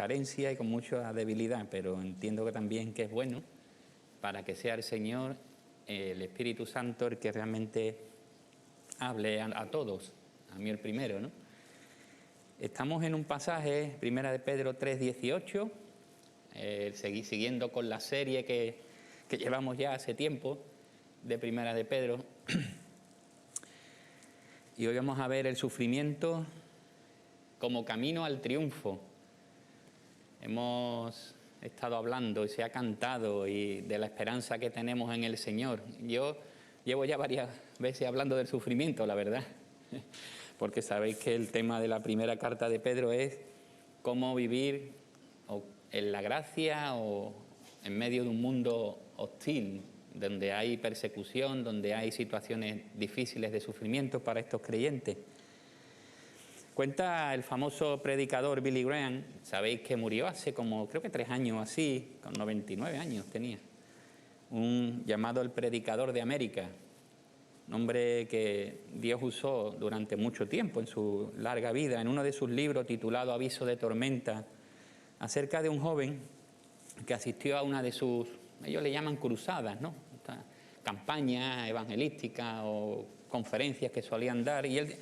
carencias y con mucha debilidad, pero entiendo que también que es bueno para que sea el Señor, el Espíritu Santo, el que realmente hable a todos, a mí el primero, ¿no? Estamos en un pasaje, Primera de Pedro 3:18, siguiendo con la serie que llevamos ya hace tiempo, de Primera de Pedro. Y hoy vamos a ver el sufrimiento como camino al triunfo. Hemos estado hablando y se ha cantado y de la esperanza que tenemos en el Señor. Yo llevo ya varias veces hablando del sufrimiento, la verdad, porque sabéis que el tema de la primera carta de Pedro es cómo vivir en la gracia o en medio de un mundo hostil, donde hay persecución, donde hay situaciones difíciles de sufrimiento para estos creyentes. Cuenta el famoso predicador Billy Graham, sabéis que murió hace como, creo que 3 años así, con 99 años tenía, un llamado el predicador de América, un hombre que Dios usó durante mucho tiempo en su larga vida, en uno de sus libros titulado Aviso de tormenta, acerca de un joven que asistió a una de sus, ellos le llaman cruzadas, ¿no? Campañas evangelísticas o conferencias que solían dar, y él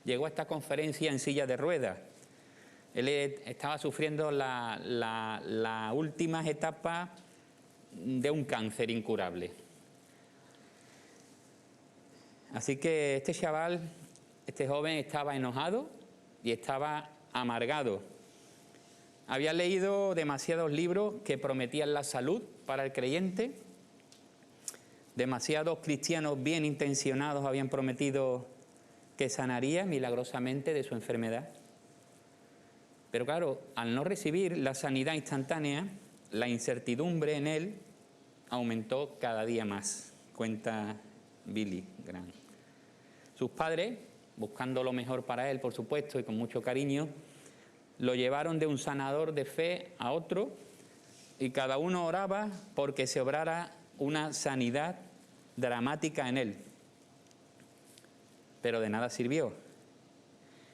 llegó a esta conferencia en silla de ruedas. Él estaba sufriendo las últimas etapas de un cáncer incurable. Así que este chaval, este joven, estaba enojado y estaba amargado. Había leído demasiados libros que prometían la salud para el creyente. Demasiados cristianos bien intencionados habían prometido que sanaría milagrosamente de su enfermedad. Pero claro, al no recibir la sanidad instantánea, la incertidumbre en él aumentó cada día más, cuenta Billy Graham. Sus padres, buscando lo mejor para él, por supuesto, y con mucho cariño, lo llevaron de un sanador de fe a otro, y cada uno oraba porque se obrara una sanidad dramática en él. Pero de nada sirvió.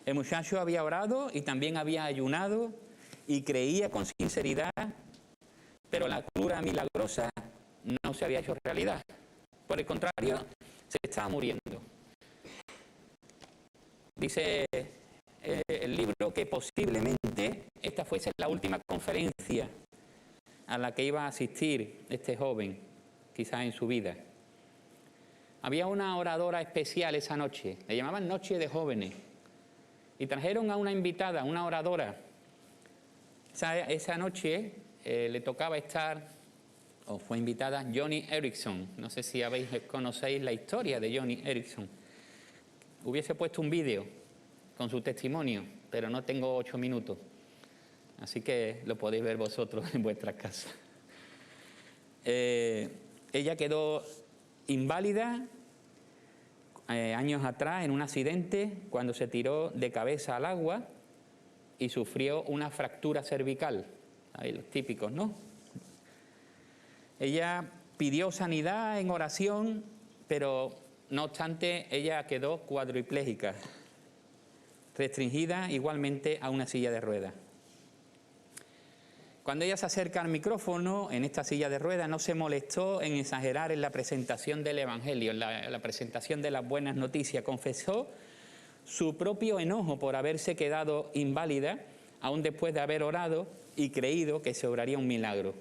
El muchacho había orado y también había ayunado y creía con sinceridad, pero la cura milagrosa no se había hecho realidad. Por el contrario, se estaba muriendo. Dice el libro que posiblemente esta fuese la última conferencia a la que iba a asistir este joven, quizás en su vida. Había una oradora especial esa noche, le llamaban Noche de Jóvenes, y trajeron a una invitada, una oradora. Esa noche le tocaba estar, o fue invitada, Joni Eareckson. No sé si conocéis la historia de Joni Eareckson. Hubiese puesto un vídeo con su testimonio, pero no tengo 8 minutos, así que lo podéis ver vosotros en vuestras casas. Ella quedó inválida años atrás en un accidente cuando se tiró de cabeza al agua y sufrió una fractura cervical. Ahí los típicos, ¿no? Ella pidió sanidad en oración, pero no obstante ella quedó cuadriplégica, restringida igualmente a una silla de ruedas. Cuando ella se acerca al micrófono en esta silla de ruedas, no se molestó en exagerar en la presentación del Evangelio, en la presentación de las buenas noticias. Confesó su propio enojo por haberse quedado inválida, aún después de haber orado y creído que se obraría un milagro.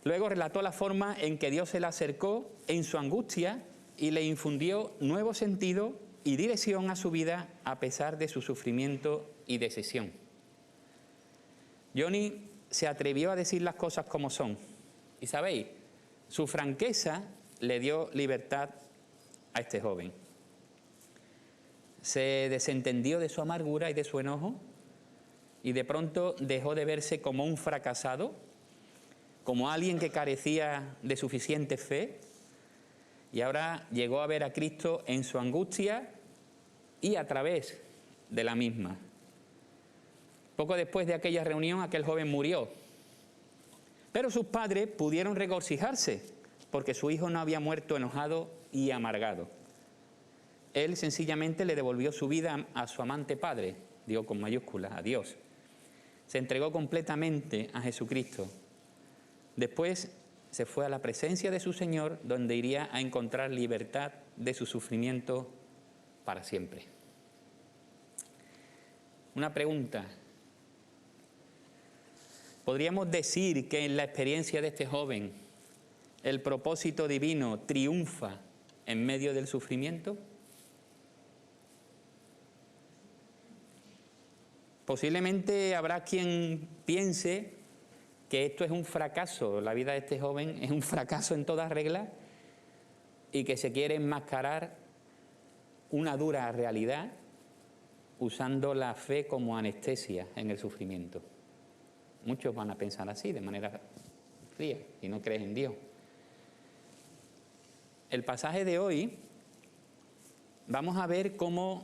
Luego relató la forma en que Dios se le acercó en su angustia y le infundió nuevo sentido y dirección a su vida a pesar de su sufrimiento y decisión. Joni se atrevió a decir las cosas como son. Y sabéis, su franqueza le dio libertad a este joven. Se desentendió de su amargura y de su enojo y de pronto dejó de verse como un fracasado, como alguien que carecía de suficiente fe, y ahora llegó a ver a Cristo en su angustia y a través de la misma. Poco después de aquella reunión, aquel joven murió. Pero sus padres pudieron regocijarse porque su hijo no había muerto enojado y amargado. Él sencillamente le devolvió su vida a su amante padre, digo con mayúsculas, a Dios. se entregó completamente a Jesucristo. Después se fue a la presencia de su Señor, donde iría a encontrar libertad de su sufrimiento para siempre. Una pregunta. ¿Podríamos decir que en la experiencia de este joven el propósito divino triunfa en medio del sufrimiento? Posiblemente habrá quien piense que esto es un fracaso, la vida de este joven es un fracaso en toda regla y que se quiere enmascarar una dura realidad usando la fe como anestesia en el sufrimiento. Muchos van a pensar así, de manera fría, y no creen en Dios. El pasaje de hoy, vamos a ver cómo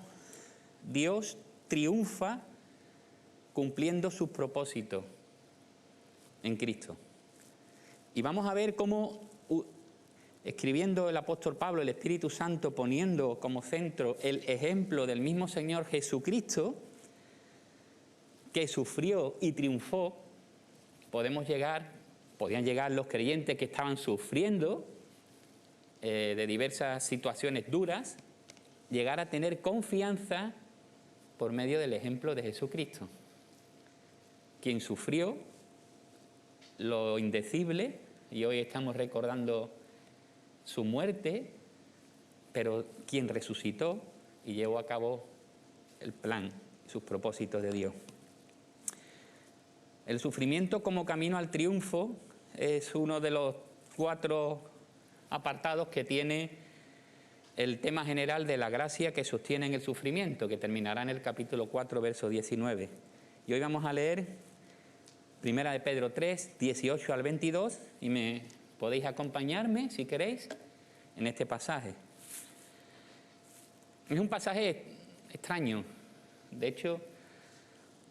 Dios triunfa cumpliendo sus propósitos en Cristo. Y vamos a ver cómo, escribiendo el apóstol Pablo, el Espíritu Santo poniendo como centro el ejemplo del mismo Señor Jesucristo, que sufrió y triunfó, podían llegar los creyentes que estaban sufriendo de diversas situaciones duras, llegar a tener confianza por medio del ejemplo de Jesucristo, quien sufrió lo indecible, y hoy estamos recordando su muerte, pero quien resucitó y llevó a cabo el plan, sus propósitos de Dios. El sufrimiento como camino al triunfo es uno de los 4 apartados que tiene el tema general de la gracia que sostiene en el sufrimiento, que terminará en el capítulo 4, verso 19. Y hoy vamos a leer Primera de Pedro 3, 18 al 22, y podéis acompañarme, si queréis, en este pasaje. Es un pasaje extraño, de hecho,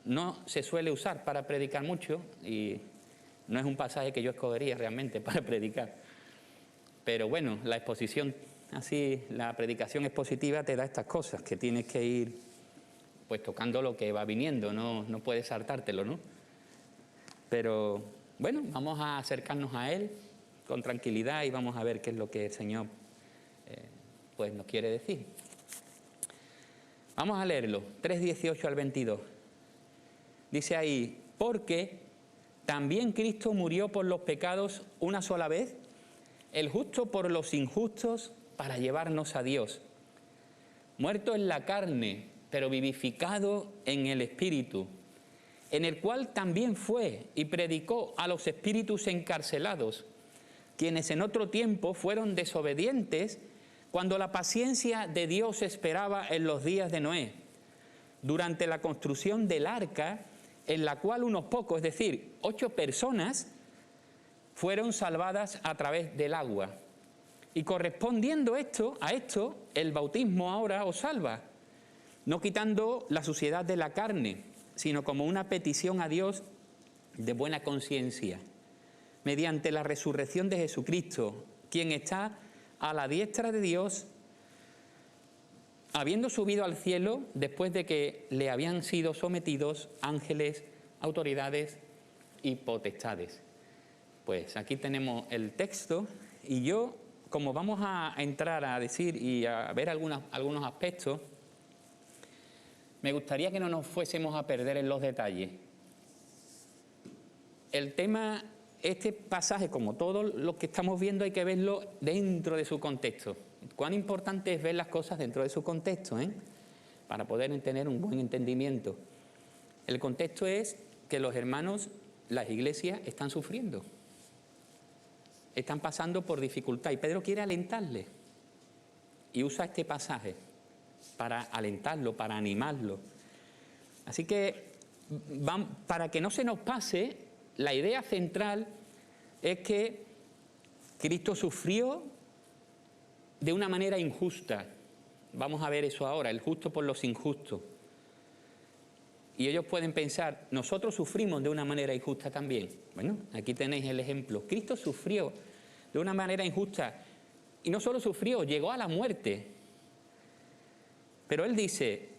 no se suele usar para predicar mucho, y no es un pasaje que yo escogería realmente para predicar. Pero bueno, la exposición, así, la predicación expositiva te da estas cosas, que tienes que ir pues tocando lo que va viniendo, no puedes saltártelo, ¿no? Pero bueno, vamos a acercarnos a Él con tranquilidad y vamos a ver qué es lo que el Señor pues nos quiere decir. Vamos a leerlo, 3, 18 al 22. Dice ahí, porque también Cristo murió por los pecados una sola vez, el justo por los injustos, para llevarnos a Dios. Muerto en la carne, pero vivificado en el Espíritu, en el cual también fue y predicó a los espíritus encarcelados, quienes en otro tiempo fueron desobedientes cuando la paciencia de Dios esperaba en los días de Noé, durante la construcción del arca, en la cual unos pocos, es decir, 8 personas, fueron salvadas a través del agua. Y correspondiendo a esto, el bautismo ahora os salva, no quitando la suciedad de la carne, sino como una petición a Dios de buena conciencia, mediante la resurrección de Jesucristo, quien está a la diestra de Dios, habiendo subido al cielo después de que le habían sido sometidos ángeles, autoridades y potestades. Pues aquí tenemos el texto, y yo, como vamos a entrar a decir y a ver algunos aspectos, me gustaría que no nos fuésemos a perder en los detalles. El tema, este pasaje, como todo lo que estamos viendo, hay que verlo dentro de su contexto. Cuán importante es ver las cosas dentro de su contexto, para poder tener un buen entendimiento. El contexto es que los hermanos, las iglesias, están sufriendo. Están pasando por dificultad, y Pedro quiere alentarles. Y usa este pasaje para alentarlo, para animarlo. Así que, para que no se nos pase, la idea central es que Cristo sufrió de una manera injusta. Vamos a ver eso ahora, el justo por los injustos. Y ellos pueden pensar, nosotros sufrimos de una manera injusta también. Bueno, aquí tenéis el ejemplo. Cristo sufrió de una manera injusta, y no solo sufrió, llegó a la muerte. Pero él dice,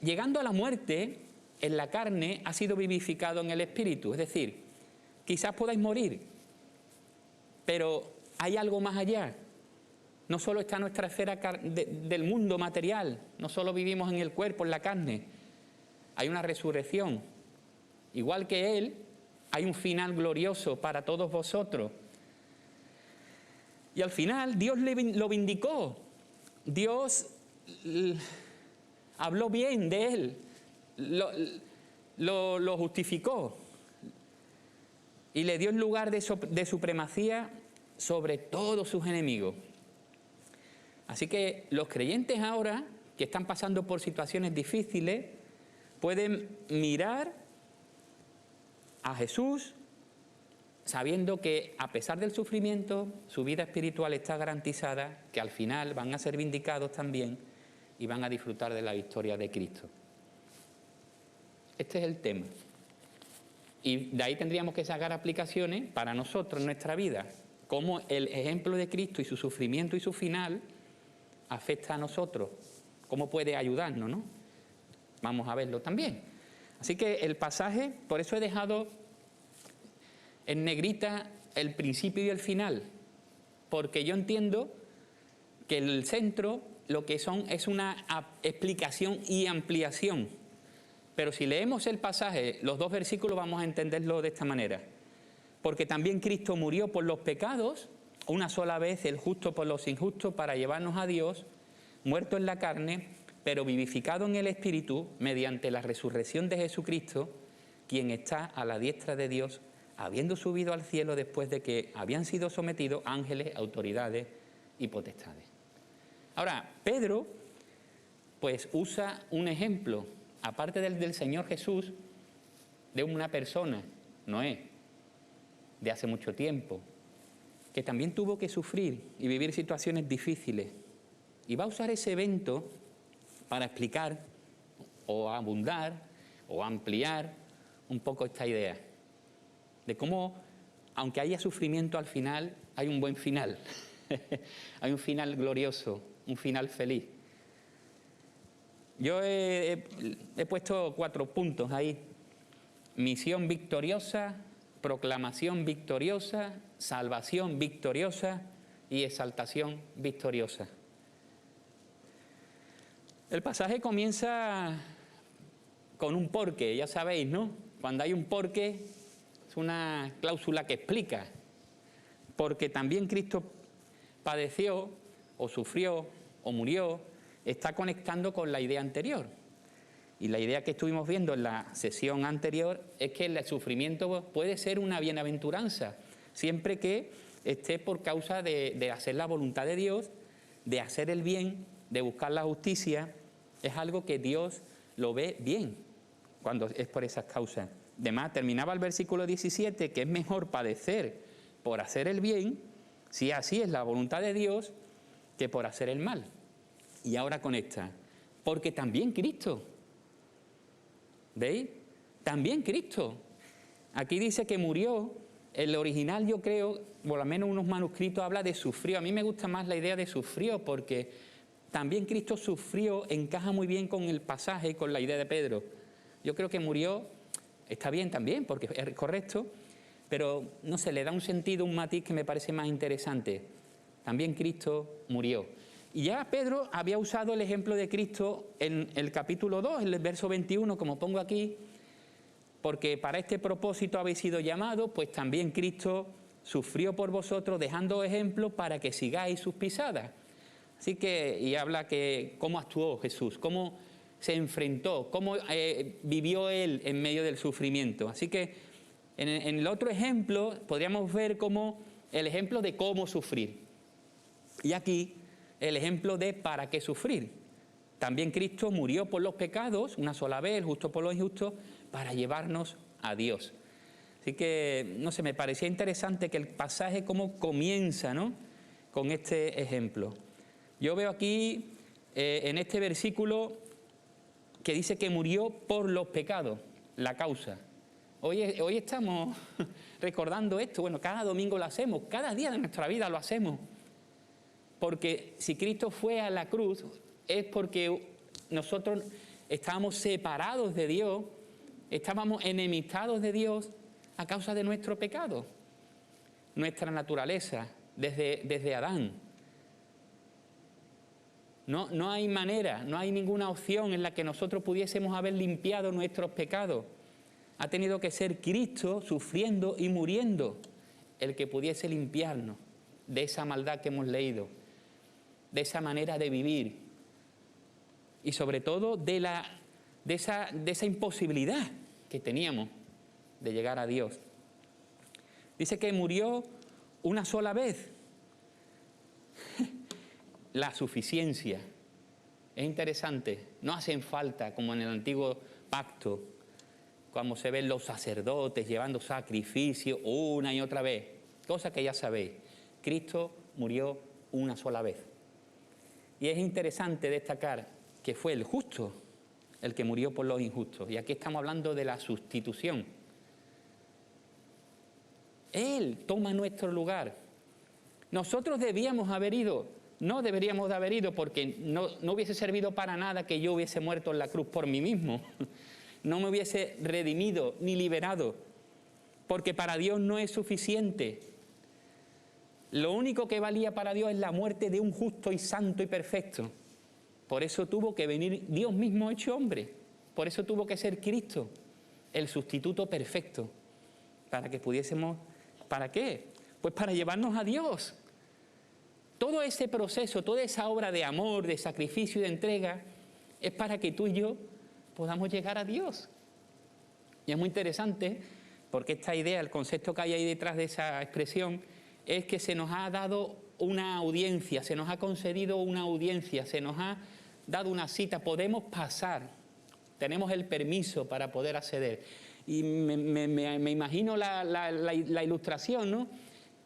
llegando a la muerte, en la carne ha sido vivificado en el Espíritu. Es decir, quizás podáis morir, pero hay algo más allá. No solo está nuestra esfera del mundo material, no solo vivimos en el cuerpo, en la carne. Hay una resurrección. Igual que Él, hay un final glorioso para todos vosotros. Y al final Dios lo vindicó. Dios habló bien de Él, lo justificó y le dio el lugar de supremacía sobre todos sus enemigos. Así que los creyentes ahora, que están pasando por situaciones difíciles, pueden mirar a Jesús sabiendo que a pesar del sufrimiento, su vida espiritual está garantizada, que al final van a ser vindicados también y van a disfrutar de la victoria de Cristo. Este es el tema. Y de ahí tendríamos que sacar aplicaciones para nosotros en nuestra vida, cómo el ejemplo de Cristo y su sufrimiento y su final afecta a nosotros, cómo puede ayudarnos, ¿no? Vamos a verlo también. Así que el pasaje, por eso he dejado en negrita el principio y el final, porque yo entiendo que el centro lo que son es una explicación y ampliación. Pero si leemos el pasaje, los dos versículos, vamos a entenderlo de esta manera. Porque también Cristo murió por los pecados, una sola vez, el justo por los injustos, para llevarnos a Dios, muerto en la carne, pero vivificado en el Espíritu, mediante la resurrección de Jesucristo, quien está a la diestra de Dios, habiendo subido al cielo después de que habían sido sometidos ángeles, autoridades y potestades. Ahora, Pedro, pues usa un ejemplo, aparte del Señor Jesús, de una persona, Noé, de hace mucho tiempo, que también tuvo que sufrir y vivir situaciones difíciles. Y va a usar ese evento para explicar o abundar o ampliar un poco esta idea de cómo, aunque haya sufrimiento al final, hay un buen final. Hay un final glorioso, un final feliz. Yo he puesto 4 puntos ahí. Misión victoriosa, proclamación victoriosa, salvación victoriosa y exaltación victoriosa. El pasaje comienza con un porqué, ya sabéis, ¿no? Cuando hay un porqué, es una cláusula que explica. Porque también Cristo padeció, o sufrió, o murió, está conectando con la idea anterior. Y la idea que estuvimos viendo en la sesión anterior es que el sufrimiento puede ser una bienaventuranza, siempre que esté por causa de hacer la voluntad de Dios, de hacer el bien, de buscar la justicia. Es algo que Dios lo ve bien cuando es por esas causas. Además, terminaba el versículo 17, que es mejor padecer por hacer el bien, si así es la voluntad de Dios, que por hacer el mal. Y ahora conecta, porque también Cristo, ¿veis? También Cristo. Aquí dice que murió, el original yo creo, por lo menos unos manuscritos habla de sufrió. A mí me gusta más la idea de sufrió, porque también Cristo sufrió, encaja muy bien con el pasaje y con la idea de Pedro. Yo creo que murió, está bien también, porque es correcto, pero no sé, le da un sentido, un matiz que me parece más interesante. También Cristo murió. Y ya Pedro había usado el ejemplo de Cristo en el capítulo 2, en el verso 21, como pongo aquí, porque para este propósito habéis sido llamados, pues también Cristo sufrió por vosotros, dejando ejemplo para que sigáis sus pisadas. Así que, y habla que cómo actuó Jesús, cómo se enfrentó, cómo vivió Él en medio del sufrimiento. Así que en el otro ejemplo podríamos ver como el ejemplo de cómo sufrir. Y aquí el ejemplo de para qué sufrir. También Cristo murió por los pecados, una sola vez, el justo por los injustos, para llevarnos a Dios. Así que, no sé, me parecía interesante que el pasaje cómo comienza, ¿no?, con este ejemplo. Yo veo aquí, en este versículo, que dice que murió por los pecados, la causa. Hoy estamos recordando esto, bueno, cada domingo lo hacemos, cada día de nuestra vida lo hacemos. Porque si Cristo fue a la cruz, es porque nosotros estábamos separados de Dios Estábamos enemistados de Dios a causa de nuestro pecado, nuestra naturaleza, desde Adán. No hay manera, no hay ninguna opción en la que nosotros pudiésemos haber limpiado nuestros pecados. Ha tenido que ser Cristo sufriendo y muriendo el que pudiese limpiarnos de esa maldad que hemos leído, de esa manera de vivir y sobre todo de esa imposibilidad que teníamos de llegar a Dios. Dice que murió una sola vez. La suficiencia. Es interesante, no hacen falta, como en el antiguo pacto, cuando se ven los sacerdotes llevando sacrificios una y otra vez, cosa que ya sabéis. Cristo murió una sola vez. Y es interesante destacar que fue el justo el que murió por los injustos. Y aquí estamos hablando de la sustitución. Él toma nuestro lugar. Nosotros debíamos haber ido, no deberíamos de haber ido porque no hubiese servido para nada que yo hubiese muerto en la cruz por mí mismo. No me hubiese redimido ni liberado, porque para Dios no es suficiente. Lo único que valía para Dios es la muerte de un justo y santo y perfecto. Por eso tuvo que venir Dios mismo hecho hombre. Por eso tuvo que ser Cristo, el sustituto perfecto, para que pudiésemos... ¿Para qué? Pues para llevarnos a Dios. Todo ese proceso, toda esa obra de amor, de sacrificio y de entrega, es para que tú y yo podamos llegar a Dios. Y es muy interesante, porque esta idea, el concepto que hay ahí detrás de esa expresión, es que se nos ha dado una audiencia, se nos ha concedido una audiencia, se nos ha dado una cita, podemos pasar, tenemos el permiso para poder acceder. Y me imagino la ilustración, ¿no?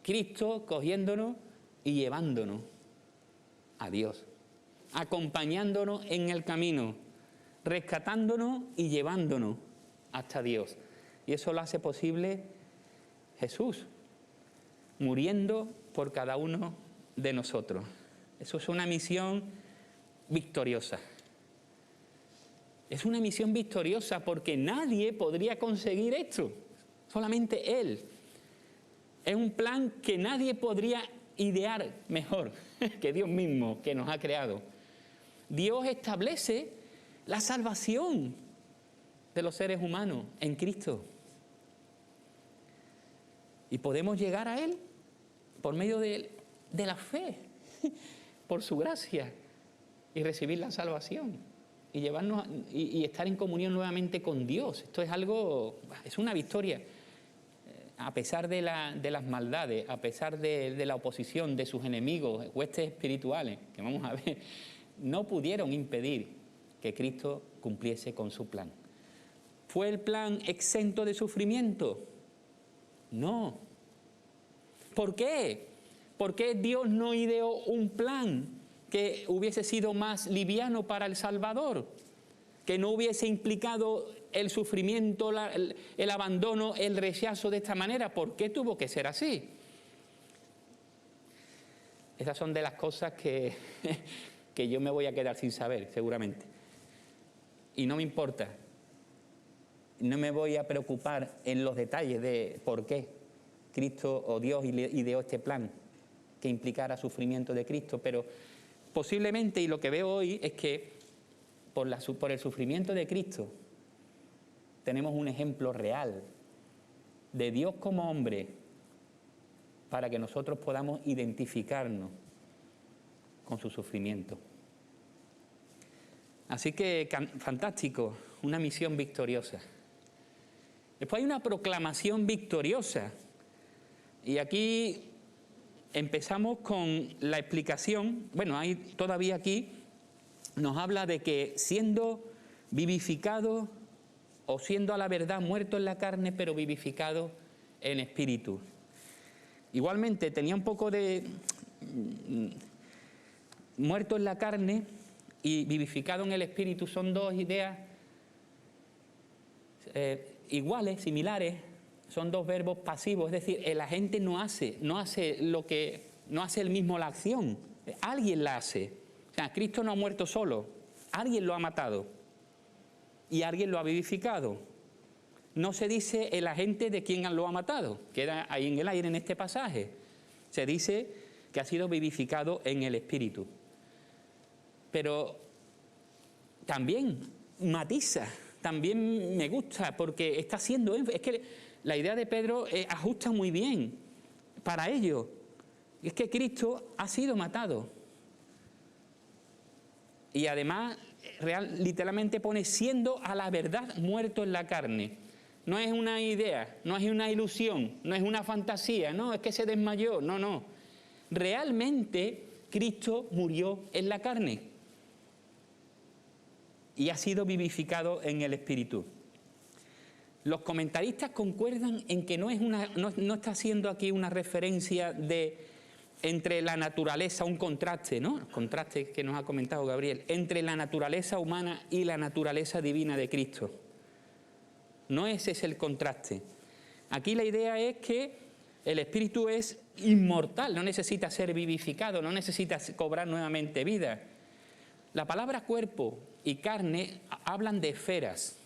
Cristo cogiéndonos y llevándonos a Dios, acompañándonos en el camino, rescatándonos y llevándonos hasta Dios. Y eso lo hace posible Jesús, muriendo por cada uno de nosotros. Eso es una misión victoriosa. Es una misión victoriosa porque nadie podría conseguir esto, solamente Él. Es un plan que nadie podría idear mejor que Dios mismo, que nos ha creado. Dios establece la salvación de los seres humanos en Cristo. Y podemos llegar a Él por medio de la fe, por su gracia, y recibir la salvación. Y llevarnos y estar en comunión nuevamente con Dios. Esto es algo, es una victoria. A pesar de las maldades, a pesar de la oposición de sus enemigos, huestes espirituales, que vamos a ver, no pudieron impedir que Cristo cumpliese con su plan. ¿Fue el plan exento de sufrimiento? No. ¿Por qué? ¿Por qué Dios no ideó un plan que hubiese sido más liviano para el Salvador? Que no hubiese implicado el sufrimiento, el abandono, el rechazo de esta manera. ¿Por qué tuvo que ser así? Esas son de las cosas que yo me voy a quedar sin saber, seguramente. Y no me importa. No me voy a preocupar en los detalles de por qué Cristo o Dios ideó este plan que implicara sufrimiento de Cristo, pero posiblemente, y lo que veo hoy, es que por el sufrimiento de Cristo tenemos un ejemplo real de Dios como hombre para que nosotros podamos identificarnos con su sufrimiento. Así que, fantástico, una misión victoriosa. Después hay una proclamación victoriosa. Y aquí empezamos con la explicación. Bueno, hay todavía aquí, nos habla de que siendo vivificado o siendo a la verdad muerto en la carne, pero vivificado en espíritu. Igualmente tenía un poco de muerto en la carne y vivificado en el espíritu, son dos ideas iguales, similares, son dos verbos pasivos, es decir, el agente no hace él mismo la acción, alguien la hace. O sea, Cristo no ha muerto solo, alguien lo ha matado y alguien lo ha vivificado. no se dice el agente de quien lo ha matado, queda ahí en el aire en este pasaje. Se dice que ha sido vivificado en el Espíritu. Pero también matiza, también me gusta, porque está haciendo énfasis. Es que la idea de Pedro ajusta muy bien para ello. Es que Cristo ha sido matado. Y además, literalmente pone siendo a la verdad muerto en la carne. No es una idea, no es una ilusión, no es una fantasía, no, es que se desmayó, no, no. Realmente Cristo murió en la carne y ha sido vivificado en el Espíritu. Los comentaristas concuerdan en que no está haciendo aquí una referencia entre la naturaleza, un contraste, ¿no? El contraste que nos ha comentado Gabriel, entre la naturaleza humana y la naturaleza divina de Cristo. No ese es el contraste. Aquí la idea es que el Espíritu es inmortal, no necesita ser vivificado, no necesita cobrar nuevamente vida. La palabra cuerpo y carne hablan de esferas,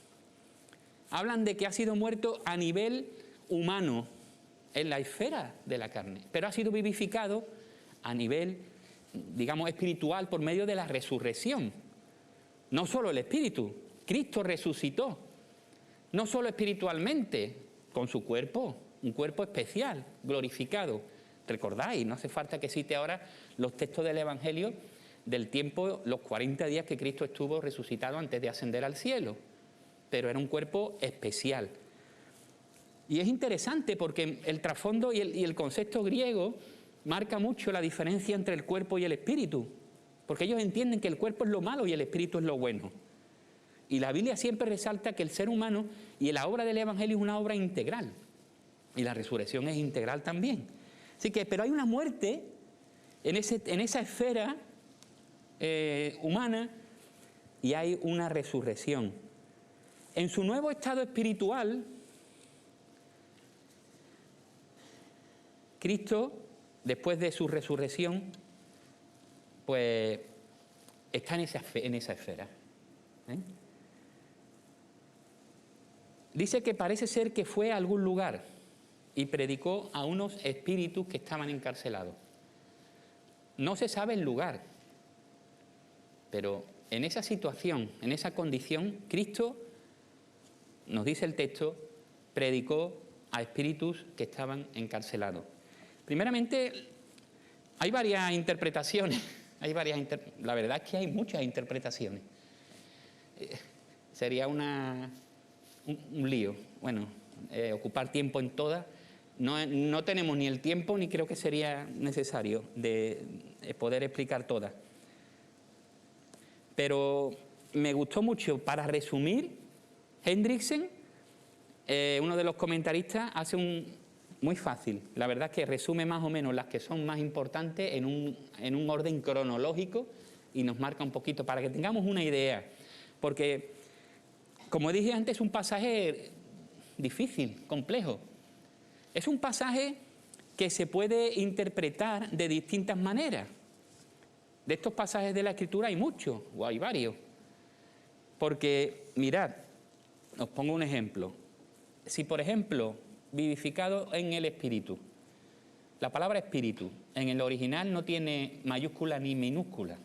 hablan de que ha sido muerto a nivel humano, en la esfera de la carne, pero ha sido vivificado a nivel, digamos, espiritual por medio de la resurrección. No solo el Espíritu, Cristo resucitó. No solo espiritualmente, con su cuerpo, un cuerpo especial, glorificado. Recordáis, no hace falta que cite ahora los textos del Evangelio del tiempo, los 40 días que Cristo estuvo resucitado antes de ascender al cielo. Pero era un cuerpo especial. Y es interesante porque el trasfondo y el concepto griego marca mucho la diferencia entre el cuerpo y el espíritu. Porque ellos entienden que el cuerpo es lo malo y el espíritu es lo bueno. Y la Biblia siempre resalta que el ser humano y la obra del Evangelio es una obra integral. Y la resurrección es integral también. Así que, pero hay una muerte en esa esfera humana y hay una resurrección. En su nuevo estado espiritual, Cristo, después de su resurrección, pues está en esa esfera. Dice que parece ser que fue a algún lugar y predicó a unos espíritus que estaban encarcelados. No se sabe el lugar, pero en esa situación, en esa condición, Cristo, nos dice el texto, predicó a espíritus que estaban encarcelados. Primeramente, hay varias interpretaciones, la verdad es que hay muchas interpretaciones. Sería un lío, bueno, ocupar tiempo en todas. No tenemos ni el tiempo ni creo que sería necesario de poder explicar todas. Pero me gustó mucho, para resumir, Hendriksen, uno de los comentaristas, hace muy fácil. La verdad es que resume más o menos las que son más importantes en un orden cronológico y nos marca un poquito para que tengamos una idea. Porque, como dije antes, es un pasaje difícil, complejo. Es un pasaje que se puede interpretar de distintas maneras. De estos pasajes de la Escritura hay muchos, o hay varios. Porque, mirad, os pongo un ejemplo. Si, por ejemplo, vivificado en el Espíritu, la palabra Espíritu en el original no tiene mayúscula ni minúscula.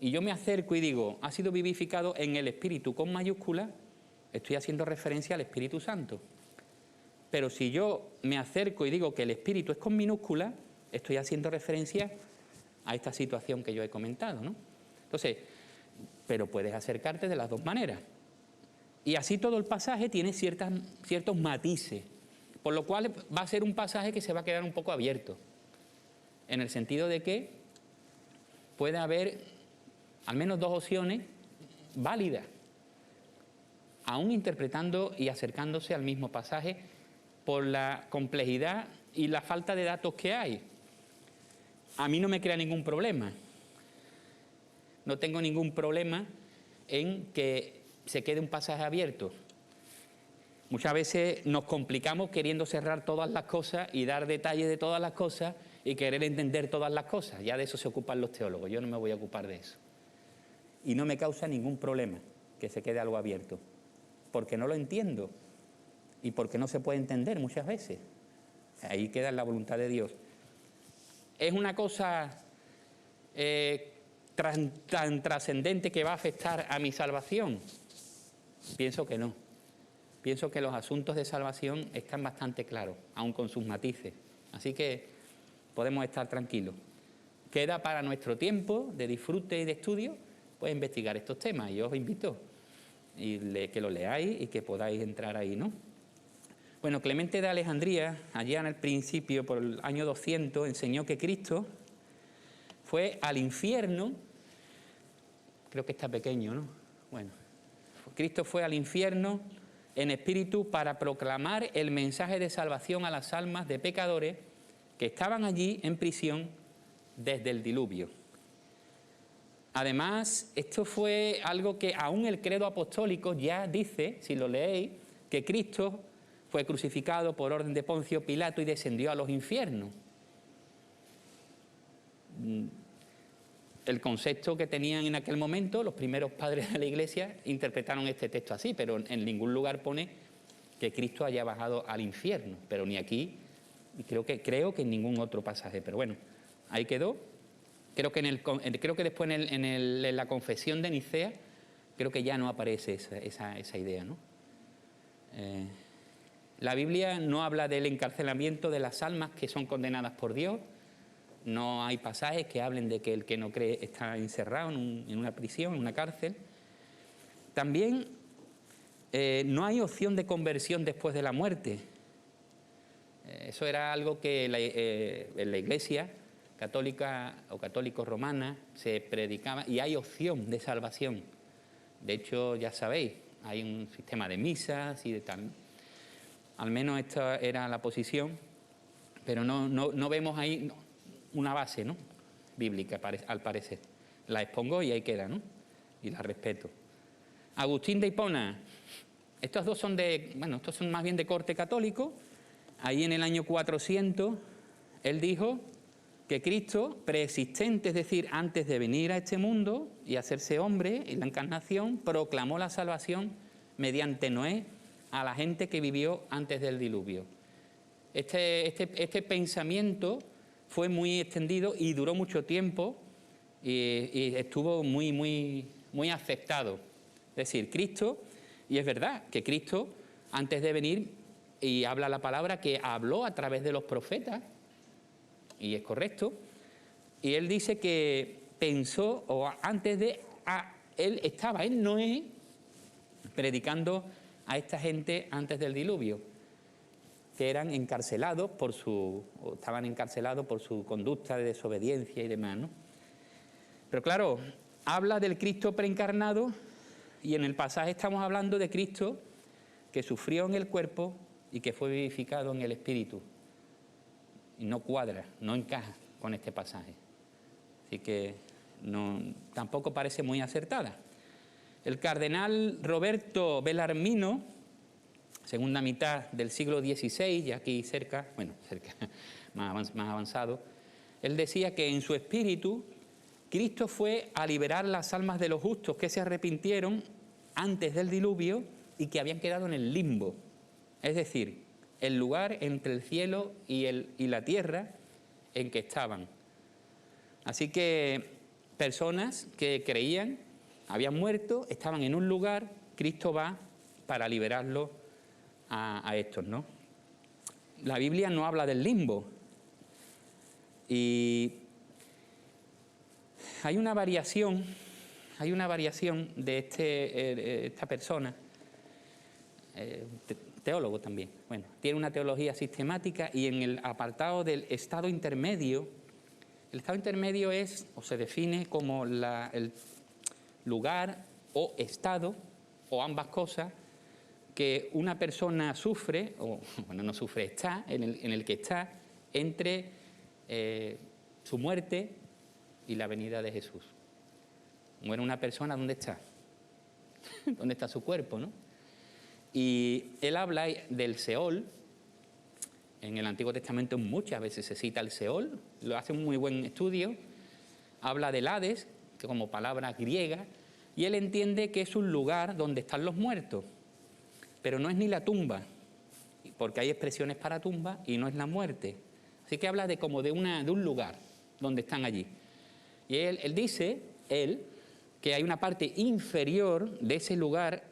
Y yo me acerco y digo, ha sido vivificado en el Espíritu con mayúscula, estoy haciendo referencia al Espíritu Santo. Pero si yo me acerco y digo que el Espíritu es con minúscula, estoy haciendo referencia a esta situación que yo he comentado, ¿no? Entonces, pero puedes acercarte de las dos maneras. Y así todo el pasaje tiene ciertos matices, por lo cual va a ser un pasaje que se va a quedar un poco abierto, en el sentido de que puede haber al menos dos opciones válidas, aún interpretando y acercándose al mismo pasaje por la complejidad y la falta de datos que hay. A mí no me crea ningún problema. No tengo ningún problema en que se quede un pasaje abierto. Muchas veces nos complicamos queriendo cerrar todas las cosas y dar detalles de todas las cosas y querer entender todas las cosas. Ya de eso se ocupan los teólogos, yo no me voy a ocupar de eso. Y no me causa ningún problema que se quede algo abierto, porque no lo entiendo. y porque no se puede entender muchas veces. Ahí queda la voluntad de Dios. ¿Es una cosa tan trascendente que va a afectar a mi salvación? Pienso que no. Pienso que los asuntos de salvación están bastante claros, aun con sus matices. Así que podemos estar tranquilos. Queda para nuestro tiempo de disfrute y de estudio, pues investigar estos temas. Yo os invito que lo leáis y que podáis entrar ahí, ¿no? Bueno, Clemente de Alejandría, allá en el principio, por el año 200, enseñó que Cristo fue al infierno. Creo que está pequeño, ¿no? Bueno, Cristo fue al infierno en espíritu para proclamar el mensaje de salvación a las almas de pecadores que estaban allí en prisión desde el diluvio. Además, esto fue algo que aún el credo apostólico ya dice, si lo leéis, que Cristo fue crucificado por orden de Poncio Pilato y descendió a los infiernos. El concepto que tenían en aquel momento los primeros padres de la Iglesia interpretaron este texto así, pero en ningún lugar pone que Cristo haya bajado al infierno, pero ni aquí, y creo que en ningún otro pasaje. Pero bueno, ahí quedó. Creo que después en la confesión de Nicea, creo que ya no aparece esa idea, ¿no? La Biblia no habla del encarcelamiento de las almas que son condenadas por Dios. No hay pasajes que hablen de que el que no cree está encerrado en una prisión, en una cárcel. También no hay opción de conversión después de la muerte. Eso era algo que en la Iglesia católica o católico-romana se predicaba, y hay opción de salvación. De hecho, ya sabéis, hay un sistema de misas y de tal. Al menos esta era la posición, pero no vemos ahí una base, ¿no?, bíblica, al parecer. La expongo y ahí queda, ¿no?, y la respeto. Agustín de Hipona, estos dos son estos son más bien de corte católico. Ahí en el año 400, él dijo que Cristo, preexistente, es decir, antes de venir a este mundo y hacerse hombre en la encarnación, proclamó la salvación mediante Noé a la gente que vivió antes del diluvio. Este pensamiento fue muy extendido y duró mucho tiempo y estuvo muy aceptado. Es decir, Cristo, y es verdad que Cristo, antes de venir, y habla la palabra que habló a través de los profetas, y es correcto, y él dice que pensó, o antes de, él estaba en Noé predicando a esta gente antes del diluvio, que eran encarcelados estaban encarcelados por su conducta de desobediencia y demás, ¿no? Pero claro, habla del Cristo preencarnado, y en el pasaje estamos hablando de Cristo que sufrió en el cuerpo y que fue vivificado en el espíritu. Y no cuadra, no encaja con este pasaje. Así que tampoco parece muy acertada. El cardenal Roberto Bellarmino, segunda mitad del siglo XVI, y aquí cerca, más avanzado, él decía que en su espíritu Cristo fue a liberar las almas de los justos que se arrepintieron antes del diluvio y que habían quedado en el limbo, es decir, el lugar entre el cielo y la tierra en que estaban. Así que personas que creían, habían muerto, estaban en un lugar, Cristo va para liberarlos a estos, ¿no? La Biblia no habla del limbo, y hay una variación de esta persona, teólogo también. Bueno, tiene una teología sistemática, y en el apartado del estado intermedio, el estado intermedio es, o se define como el lugar o estado, o ambas cosas, que una persona sufre, no sufre, está, en el que está entre su muerte y la venida de Jesús. Muere una persona, ¿dónde está? ¿Dónde está su cuerpo, no? Y él habla del Seol. En el Antiguo Testamento muchas veces se cita el Seol, lo hace un muy buen estudio. Habla del Hades, que como palabra griega, y él entiende que es un lugar donde están los muertos, pero no es ni la tumba, porque hay expresiones para tumba y no es la muerte. Así que habla de como de un lugar donde están allí. Y él dice, que hay una parte inferior de ese lugar,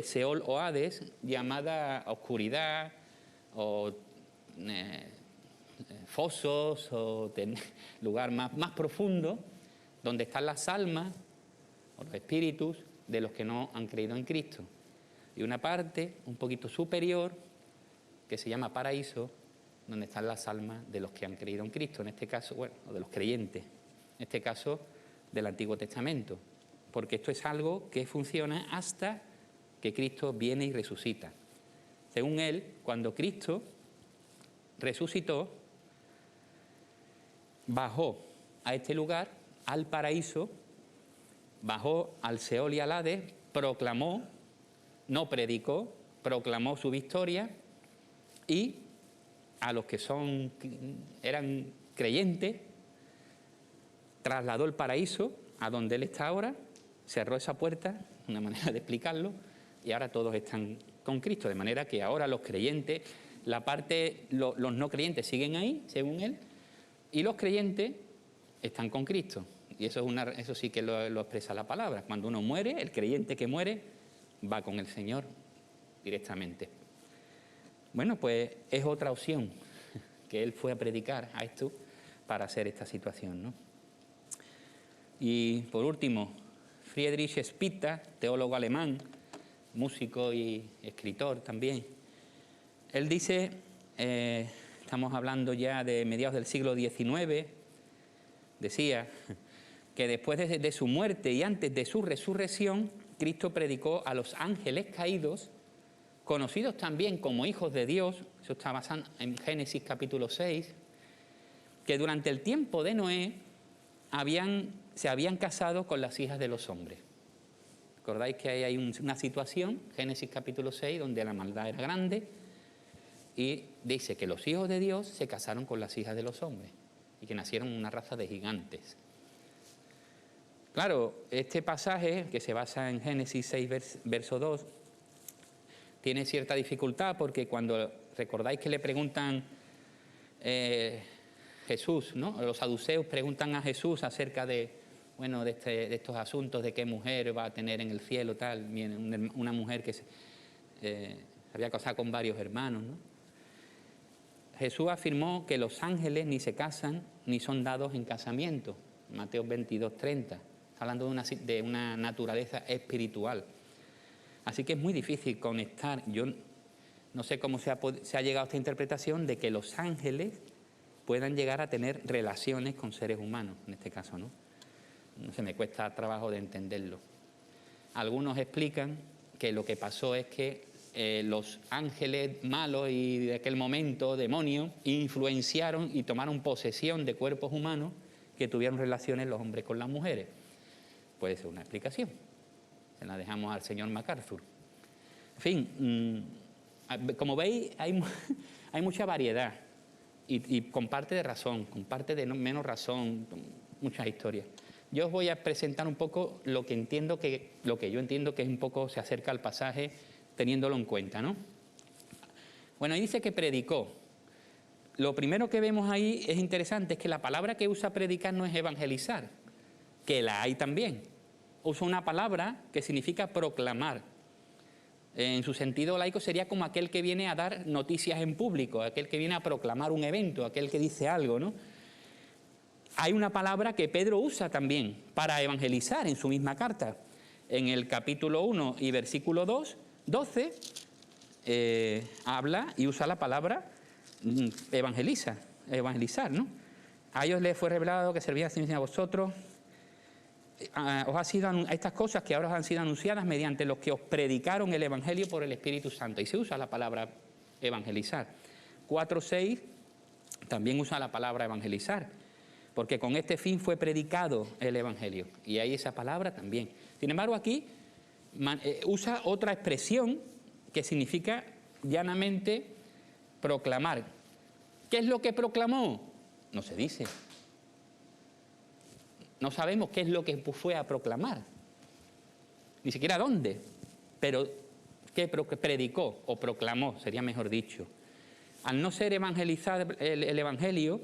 Seol o Hades, llamada oscuridad o fosos o lugar más profundo, donde están las almas o los espíritus de los que no han creído en Cristo. Y una parte un poquito superior que se llama paraíso, donde están las almas de los que han creído en Cristo, en este caso, bueno, o de los creyentes, en este caso del Antiguo Testamento, porque esto es algo que funciona hasta que Cristo viene y resucita. Según él, cuando Cristo resucitó, bajó a este lugar, al paraíso, bajó al Seol y al Hades, proclamó, no predicó, proclamó su victoria y a los que eran creyentes, trasladó el paraíso a donde él está ahora, cerró esa puerta, una manera de explicarlo, y ahora todos están con Cristo, de manera que ahora los creyentes, los no creyentes siguen ahí, según él, y los creyentes están con Cristo. Y eso sí que lo expresa la palabra. Cuando uno muere, el creyente que muere va con el Señor directamente. Bueno, pues es otra opción que él fue a predicar a esto para hacer esta situación, ¿no? Y por último, Friedrich Spitzer, teólogo alemán, músico y escritor también. Él dice, estamos hablando ya de mediados del siglo XIX, decía que después de su muerte y antes de su resurrección, Cristo predicó a los ángeles caídos, conocidos también como hijos de Dios, eso está basado en Génesis capítulo 6, que durante el tiempo de Noé se habían casado con las hijas de los hombres. ¿Recordáis que hay una situación, Génesis capítulo 6, donde la maldad era grande? Y dice que los hijos de Dios se casaron con las hijas de los hombres y que nacieron una raza de gigantes. Claro, este pasaje, que se basa en Génesis 6, verso 2, tiene cierta dificultad porque cuando recordáis que le preguntan Jesús, ¿no? Los saduceos preguntan a Jesús acerca de estos asuntos, de qué mujer va a tener en el cielo, tal, una mujer que se había casado con varios hermanos, ¿no? Jesús afirmó que los ángeles ni se casan ni son dados en casamiento, Mateo 22:30, está hablando de una naturaleza espiritual. Así que es muy difícil conectar. Yo no sé cómo se ha llegado a esta interpretación de que los ángeles puedan llegar a tener relaciones con seres humanos, en este caso, ¿no? No sé, me cuesta trabajo de entenderlo. Algunos explican que lo que pasó es que los ángeles malos y de aquel momento, demonios, influenciaron y tomaron posesión de cuerpos humanos que tuvieron relaciones los hombres con las mujeres. Puede ser una explicación. Se la dejamos al señor MacArthur. En fin, como veis, hay mucha variedad y con parte de razón, con parte de menos razón, muchas historias. Yo os voy a presentar un poco lo que yo entiendo que es un poco se acerca al pasaje teniéndolo en cuenta, ¿no? Bueno, ahí dice que predicó. Lo primero que vemos ahí es interesante, es que la palabra que usa predicar no es evangelizar, que la hay también. Usa una palabra que significa proclamar. En su sentido laico sería como aquel que viene a dar noticias en público, aquel que viene a proclamar un evento, aquel que dice algo, ¿no? Hay una palabra que Pedro usa también para evangelizar en su misma carta. En el capítulo 1 y versículo 12, habla y usa la palabra evangelizar, ¿no? A ellos les fue revelado que servían a vosotros. Os ha sido estas cosas que ahora os han sido anunciadas mediante los que os predicaron el Evangelio por el Espíritu Santo. Y se usa la palabra evangelizar. 4:6 también usa la palabra evangelizar, porque con este fin fue predicado el Evangelio. Y hay esa palabra también. Sin embargo, aquí usa otra expresión que significa llanamente proclamar. ¿Qué es lo que proclamó? No se dice. No sabemos qué es lo que fue a proclamar, ni siquiera dónde, pero qué predicó o proclamó, sería mejor dicho. al no ser evangelizado el Evangelio,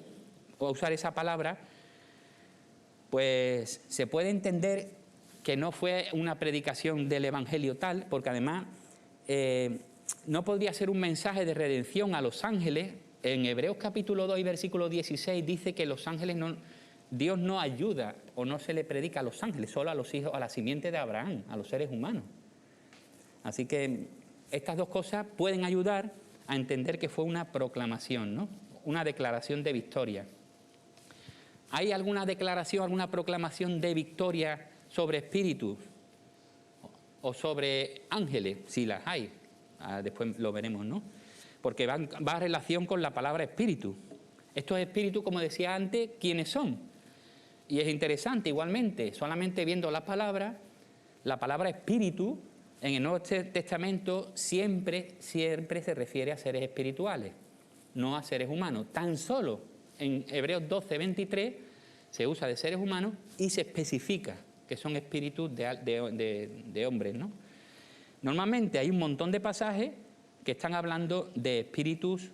o usar esa palabra, pues se puede entender que no fue una predicación del Evangelio tal, porque además no podría ser un mensaje de redención a los ángeles. En Hebreos capítulo 2 y versículo 16 dice que los ángeles Dios no ayuda o no se le predica a los ángeles, solo a los hijos, a la simiente de Abraham, a los seres humanos. Así que estas dos cosas pueden ayudar a entender que fue una proclamación, ¿no? Una declaración de victoria. ¿Hay alguna declaración, alguna proclamación de victoria sobre espíritus o sobre ángeles? Sí las hay, después lo veremos, ¿no? Porque va en relación con la palabra espíritu. Estos espíritus, como decía antes, ¿quiénes son? Y es interesante, igualmente, solamente viendo la palabra espíritu, en el Nuevo Testamento siempre se refiere a seres espirituales, no a seres humanos. Tan solo en Hebreos 12, 23 se usa de seres humanos y se especifica que son espíritus de hombres, ¿no? Normalmente hay un montón de pasajes que están hablando de espíritus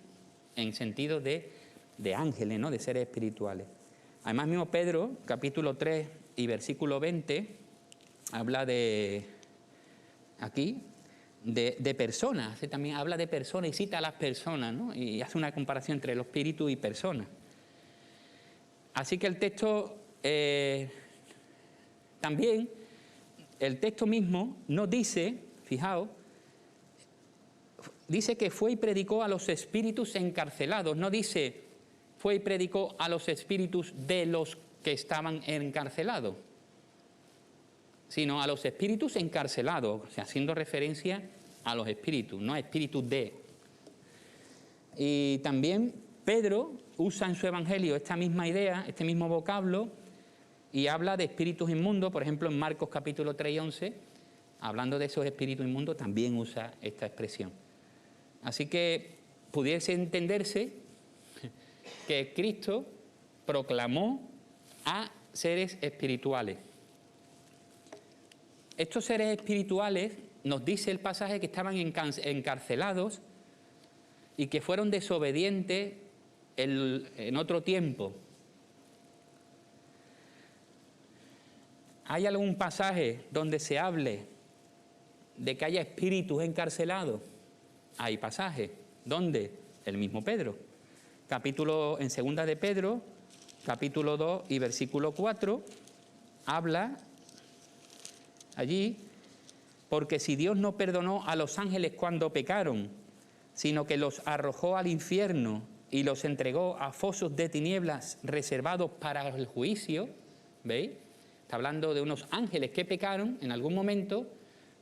en sentido de ángeles, ¿no? De seres espirituales. Además, mismo Pedro, capítulo 3 y versículo 20, habla de personas, también habla de personas y cita a las personas, ¿no? Y hace una comparación entre los espíritus y personas. Así que el texto, también, el texto mismo nos dice, fijaos, dice que fue y predicó a los espíritus encarcelados, no dice fue y predicó a los espíritus de los que estaban encarcelados, sino a los espíritus encarcelados, o sea, haciendo referencia a los espíritus, no a espíritus de. Y también Pedro usa en su evangelio esta misma idea, este mismo vocablo, y habla de espíritus inmundos. Por ejemplo, en Marcos capítulo 3 y 11, hablando de esos espíritus inmundos, también usa esta expresión. Así que pudiese entenderse que Cristo proclamó a seres espirituales. Estos seres espirituales, nos dice el pasaje, que estaban encarcelados y que fueron desobedientes en otro tiempo. ¿Hay algún pasaje donde se hable de que haya espíritus encarcelados? Hay pasajes. ¿Dónde? El mismo Pedro. En segunda de Pedro, capítulo 2 y versículo 4, habla allí, porque si Dios no perdonó a los ángeles cuando pecaron, sino que los arrojó al infierno y los entregó a fosos de tinieblas reservados para el juicio, ¿veis? Está hablando de unos ángeles que pecaron en algún momento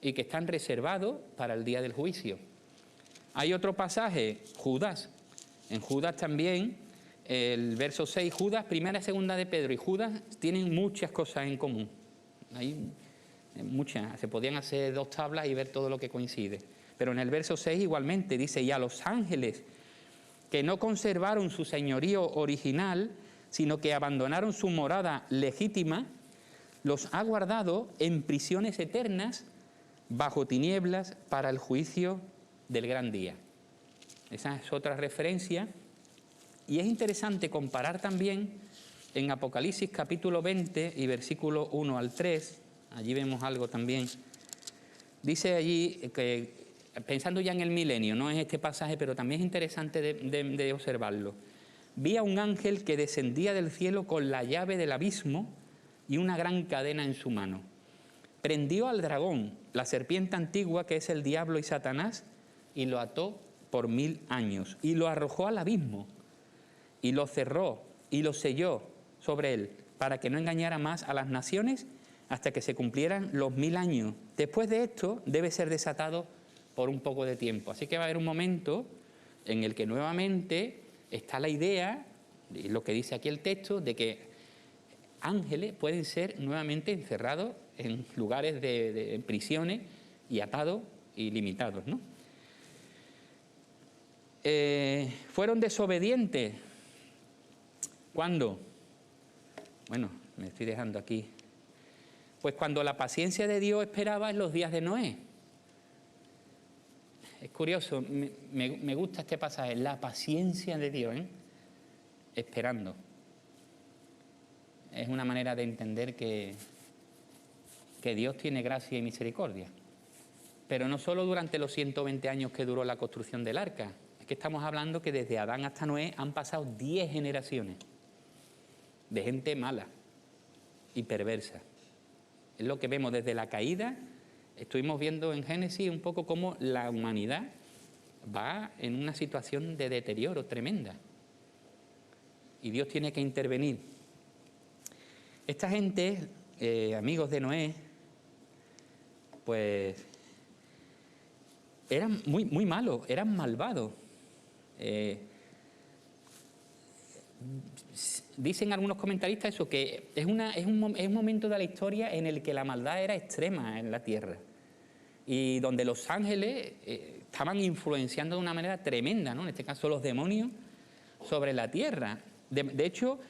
y que están reservados para el día del juicio. Hay otro pasaje, Judas. En Judas también, el verso 6, Judas, primera y segunda de Pedro y Judas tienen muchas cosas en común. Hay muchas, se podían hacer 2 tablas y ver todo lo que coincide. Pero en el verso 6 igualmente dice, y a los ángeles que no conservaron su señorío original, sino que abandonaron su morada legítima, los ha guardado en prisiones eternas bajo tinieblas para el juicio del gran día. Esa es otra referencia. Y es interesante comparar también en Apocalipsis capítulo 20 y versículo 1 al 3, allí vemos algo también. Dice allí que, pensando ya en el milenio, no es este pasaje, pero también es interesante de observarlo. Vi a un ángel que descendía del cielo con la llave del abismo y una gran cadena en su mano. Prendió al dragón, la serpiente antigua que es el diablo y Satanás, y lo ató por 1000 años, y lo arrojó al abismo, y lo cerró, y lo selló sobre él, para que no engañara más a las naciones hasta que se cumplieran los 1000 años. Después de esto, debe ser desatado por un poco de tiempo. Así que va a haber un momento en el que nuevamente está la idea, y lo que dice aquí el texto, de que ángeles pueden ser nuevamente encerrados en lugares en prisiones y atados y limitados, ¿no? Fueron desobedientes. ¿Cuándo? Bueno, me estoy dejando aquí. Pues cuando la paciencia de Dios esperaba en los días de Noé. Es curioso, me gusta este pasaje, la paciencia de Dios, esperando. Es una manera de entender que Dios tiene gracia y misericordia. Pero no solo durante los 120 años que duró la construcción del arca, es que estamos hablando que desde Adán hasta Noé han pasado 10 generaciones de gente mala y perversa. Es lo que vemos desde la caída. Estuvimos viendo en Génesis un poco cómo la humanidad va en una situación de deterioro tremenda. Y Dios tiene que intervenir. Esta gente, amigos de Noé, pues eran muy malos, eran malvados. Dicen algunos comentaristas eso, que es un momento de la historia en el que la maldad era extrema en la tierra y donde los ángeles estaban influenciando de una manera tremenda, ¿no? En este caso los demonios, sobre la tierra. De hecho,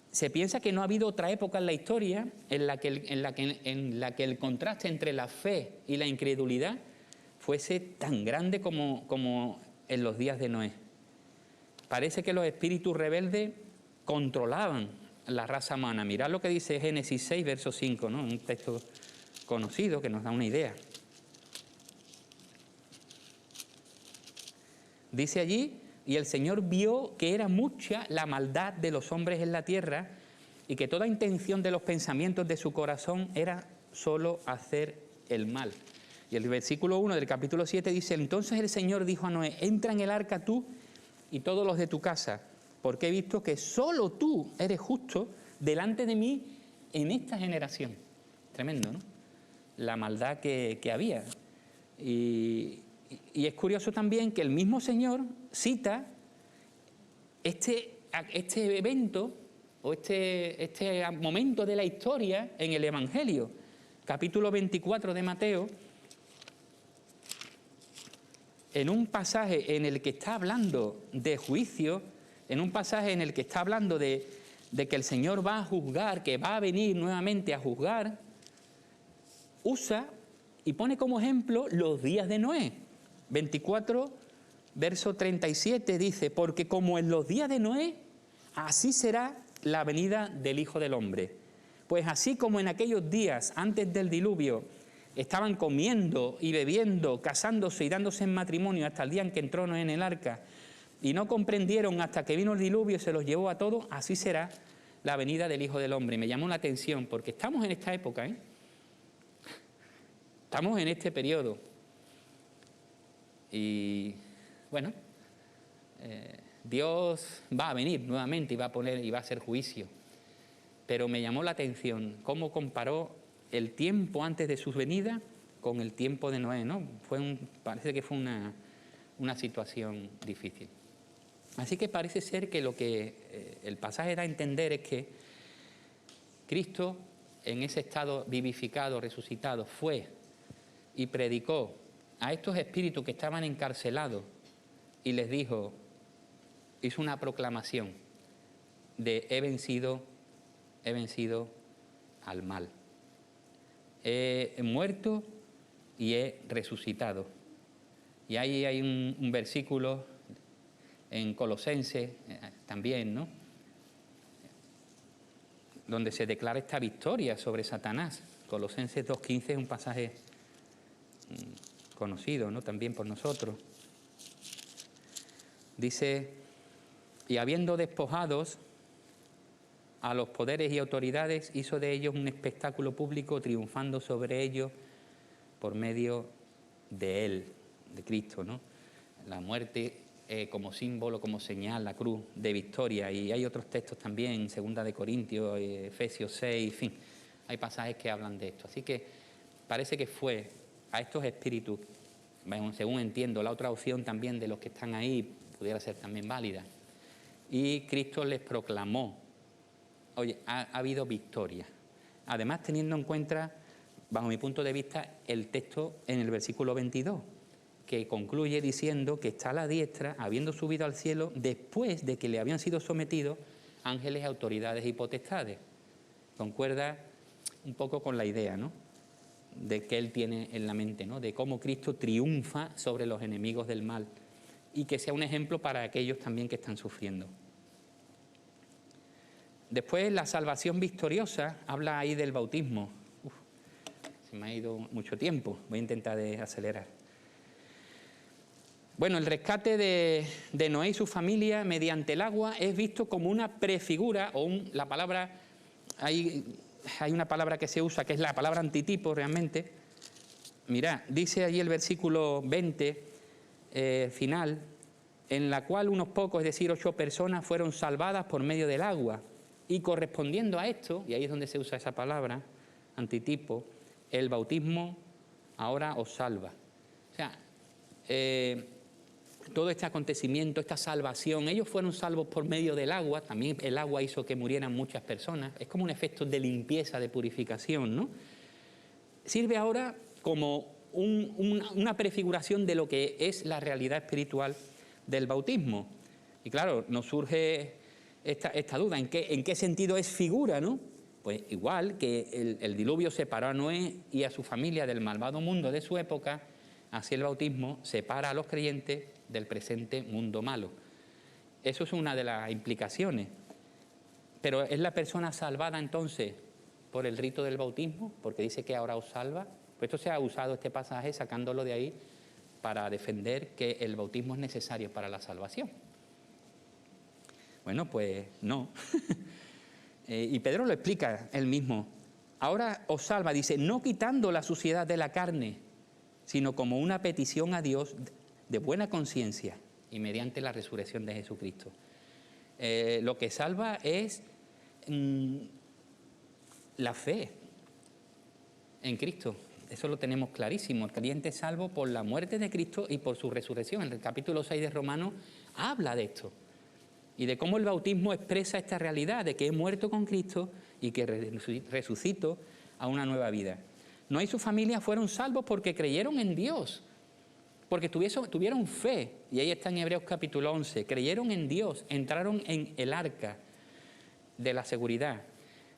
se piensa que no ha habido otra época en la historia en la que el contraste entre la fe y la incredulidad fuese tan grande como en los días de Noé. Parece que los espíritus rebeldes controlaban la raza humana. Mirad lo que dice Génesis 6, verso 5, ¿no? Un texto conocido que nos da una idea. Dice allí, y el Señor vio que era mucha la maldad de los hombres en la tierra y que toda intención de los pensamientos de su corazón era solo hacer el mal. Y el versículo 1 del capítulo 7 dice, entonces el Señor dijo a Noé, entra en el arca tú y todos los de tu casa, porque he visto que solo tú eres justo delante de mí en esta generación. Tremendo, ¿no? La maldad que había. Y es curioso también que el mismo Señor cita este evento o este momento de la historia en el Evangelio, capítulo 24 de Mateo, en un pasaje en el que está hablando de juicio, en un pasaje en el que está hablando de que el Señor va a juzgar, que va a venir nuevamente a juzgar, usa y pone como ejemplo los días de Noé. 24, verso 37 dice, porque como en los días de Noé, así será la venida del Hijo del Hombre. Pues así como en aquellos días antes del diluvio estaban comiendo y bebiendo, casándose y dándose en matrimonio hasta el día en que entró Noé en el arca, y no comprendieron hasta que vino el diluvio y se los llevó a todos, así será la venida del Hijo del Hombre. Y me llamó la atención porque estamos en esta época, estamos en este periodo. Y bueno, Dios va a venir nuevamente y va a hacer juicio. Pero me llamó la atención cómo comparó el tiempo antes de su venida con el tiempo de Noé, ¿no? Parece que fue una situación difícil. Así que parece ser que lo que el pasaje da a entender es que Cristo, en ese estado vivificado, resucitado, fue y predicó a estos espíritus que estaban encarcelados y les dijo, hizo una proclamación de he vencido al mal. He muerto y he resucitado. Y ahí hay un versículo en Colosenses también, ¿no? Donde se declara esta victoria sobre Satanás. Colosenses 2.15 es un pasaje conocido, ¿no? También por nosotros. Dice, y habiendo despojados a los poderes y autoridades, hizo de ellos un espectáculo público, triunfando sobre ellos por medio de él, de Cristo, ¿no? La muerte como símbolo, como señal, la cruz de victoria. Y hay otros textos también, 2 de Corintios, Efesios 6, en fin, hay pasajes que hablan de esto. Así que parece que fue a estos espíritus, según entiendo, la otra opción también de los que están ahí pudiera ser también válida. Y Cristo les proclamó, oye, ha habido victoria. Además, teniendo en cuenta, bajo mi punto de vista, el texto en el versículo 22, que concluye diciendo que está a la diestra, habiendo subido al cielo, después de que le habían sido sometidos ángeles, autoridades y potestades. Concuerda un poco con la idea, ¿no? de que él tiene en la mente, ¿no? De cómo Cristo triunfa sobre los enemigos del mal, y que sea un ejemplo para aquellos también que están sufriendo. Después, la salvación victoriosa, habla ahí del bautismo. Se me ha ido mucho tiempo, voy a intentar acelerar. Bueno, el rescate de Noé y su familia mediante el agua es visto como una prefigura, la palabra, hay una palabra que se usa que es la palabra antitipo realmente. Mirad, dice ahí el versículo 20, final, en la cual unos pocos, es decir, 8 personas, fueron salvadas por medio del agua. Y correspondiendo a esto, y ahí es donde se usa esa palabra, antitipo, el bautismo ahora os salva. O sea, todo este acontecimiento, esta salvación, ellos fueron salvos por medio del agua, también el agua hizo que murieran muchas personas, es como un efecto de limpieza, de purificación, ¿no? Sirve ahora como una prefiguración de lo que es la realidad espiritual del bautismo. Y claro, nos surge esta duda, ¿en qué sentido es figura, no? Pues igual que el diluvio separó a Noé y a su familia del malvado mundo de su época, así el bautismo separa a los creyentes del presente mundo malo. Eso es una de las implicaciones. Pero ¿es la persona salvada entonces por el rito del bautismo? Porque dice que ahora os salva. Pues esto se ha usado, este pasaje, sacándolo de ahí para defender que el bautismo es necesario para la salvación. Bueno, pues no. Y Pedro lo explica él mismo. Ahora os salva, dice, no quitando la suciedad de la carne, sino como una petición a Dios de buena conciencia y mediante la resurrección de Jesucristo. Lo que salva es la fe en Cristo. Eso lo tenemos clarísimo. El creyente es salvo por la muerte de Cristo y por su resurrección. En el capítulo 6 de Romanos habla de esto y de cómo el bautismo expresa esta realidad de que he muerto con Cristo y que resucito a una nueva vida. Noé y su familia fueron salvos porque creyeron en Dios, porque tuvieron fe, y ahí está en Hebreos capítulo 11, creyeron en Dios, entraron en el arca de la seguridad.